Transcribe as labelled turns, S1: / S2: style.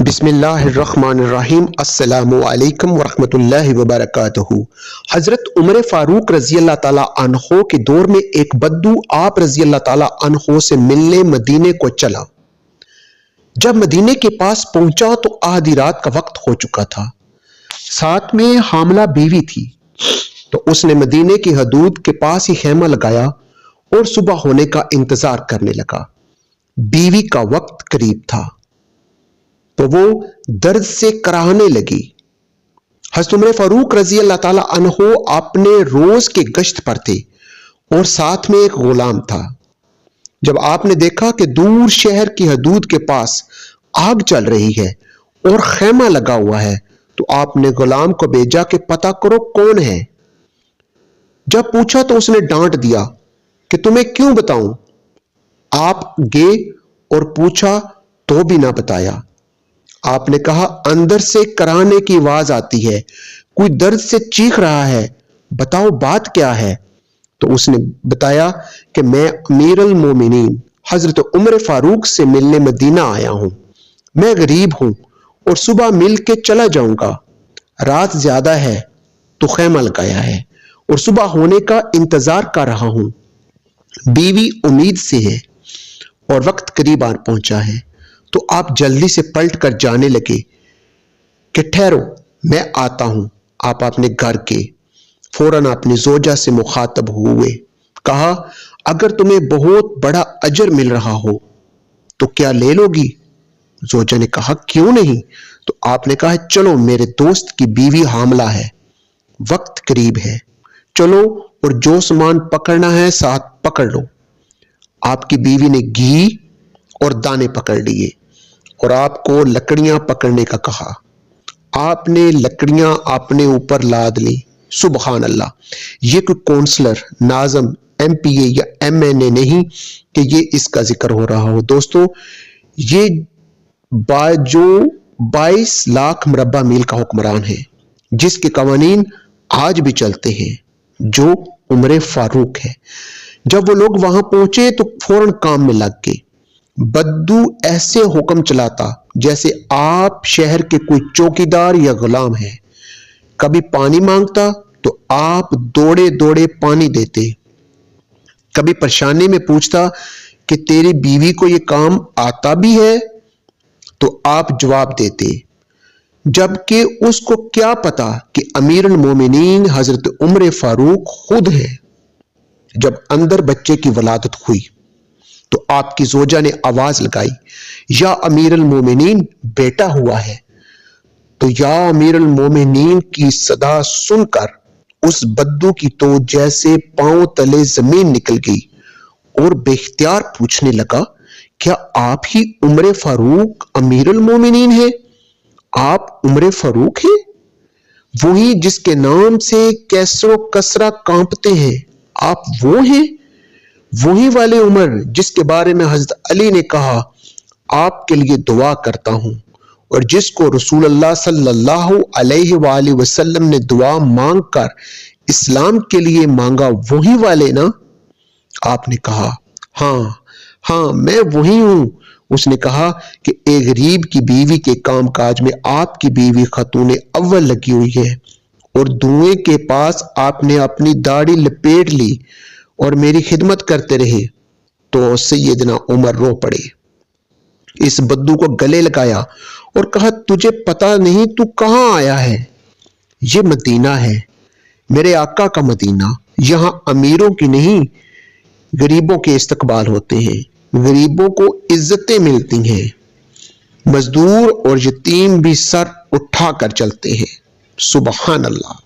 S1: बिस्मिल्लाहिर्रहमानिर्रहीम। अस्सलामु अलैकुम वरहमतुल्लाहि वबरकातुहू। हजरत उमर फारूक रजी अल्लाह ताला अन्हो के दौर में एक बद्दू आप रजी अल्लाह ताला अन्हो से मिलने मदीने को चला। जब मदीने के पास पहुंचा तो आधी रात का वक्त हो चुका था। साथ में हामला बीवी थी, तो उसने मदीने की हदूद के पास ही खेमा लगाया और सुबह होने का इंतजार करने लगा। बीवी का वक्त करीब था तो वो दर्द से कराहने लगी। हज़रत उमर फारूक रजी अल्लाह ताला अन्हो अपने रोज के गश्त पर थे और साथ में एक गुलाम था। जब आपने देखा कि दूर शहर की हदूद के पास आग चल रही है और खेमा लगा हुआ है, तो आपने गुलाम को भेजा कि पता करो कौन है। जब पूछा तो उसने डांट दिया कि तुम्हें क्यों बताऊं। आप गए और पूछा तो भी ना बताया। आपने कहा अंदर से कराने की आवाज आती है, कोई दर्द से चीख रहा है, बताओ बात क्या है। तो उसने बताया कि मैं अमीर अल मोमिनीन हजरत उमर फारूक से मिलने मदीना आया हूं। मैं गरीब हूं और सुबह मिल के चला जाऊंगा। रात ज्यादा है तो खेमा लगाया है और सुबह होने का इंतजार कर रहा हूं। बीवी उम्मीद से है और वक्त करीब आ पहुंचा है, तो आप जल्दी से पलट कर जाने लगे कि ठहरो मैं आता हूं। आप अपने घर के फौरन अपनी जोजा से मुखातब हुए। कहा अगर तुम्हें बहुत बड़ा अजर मिल रहा हो तो क्या ले लोगी। जोजा ने कहा क्यों नहीं। तो आपने कहा चलो मेरे दोस्त की बीवी हामला है, वक्त करीब है, चलो और जो सामान पकड़ना है साथ पकड़ लो। आपकी बीवी ने घी और दाने पकड़ लिए और आपको लकड़ियां पकड़ने का कहा। आपने लकड़ियां अपने ऊपर लाद ली। सुबहान अल्लाह। ये कोई काउंसलर, नाज़म, एमपीए या एमएनए नहीं कि ये इसका जिक्र हो रहा हो। दोस्तों, ये जो 22 लाख मुरब्बा मील का हुक्मरान है, जिसके कवानीन आज भी चलते हैं, जो उमर फारूक है। जब वो लोग वहां पहुंचे तो फौरन काम में लग गए। बद्दू ऐसे हुक्म चलाता जैसे आप शहर के कोई चौकीदार या गुलाम है। कभी पानी मांगता तो आप दौड़े दौड़े पानी देते। कभी परेशानी में पूछता कि तेरी बीवी को ये काम आता भी है, तो आप जवाब देते, जबकि उसको क्या पता कि अमीर अल मोमिनीन हजरत उमर फारूक खुद है। जब अंदर बच्चे की वलादत हुई तो आपकी जोजा ने आवाज लगाई, या अमीर अल मोमिनीन बेटा हुआ है। तो या अमीर अल मोमिनीन की सदा सुनकर उस बद्दू की तो जैसे पांव तले जमीन निकल गई और बेख्तियार पूछने लगा, क्या आप ही उमर फारूक अमीर अल मोमिनीन है। आप उमर फारूक हैं, वही जिसके नाम से कैसरो कसरा कांपते हैं। आप वो हैं, वही वाले उमर जिसके बारे में हजरत अली ने कहा आपके लिए दुआ करता हूं, और जिसको रसूलुल्लाह सल्लल्लाहु अलैहि वसल्लम ने दुआ मांगकर इस्लाम के लिए मांगा, वही वाले ना। आपने कहा हाँ मैं वही हूं। उसने कहा कि एक गरीब की बीवी के काम काज में आपकी बीवी खतून अव्वल लगी हुई है, और धुएं के पास आपने अपनी दाढ़ी लपेट ली और मेरी खिदमत करते रहे। तो सैयदना उमर रो पड़े, इस बद्दू को गले लगाया और कहा तुझे पता नहीं तू कहां आया है। ये मदीना है, मेरे आका का मदीना। यहां अमीरों की नहीं गरीबों के इस्तकबाल होते हैं, गरीबों को इज्जतें मिलती हैं, मजदूर और यतीम भी सर उठा कर चलते हैं। सुबहान अल्लाह।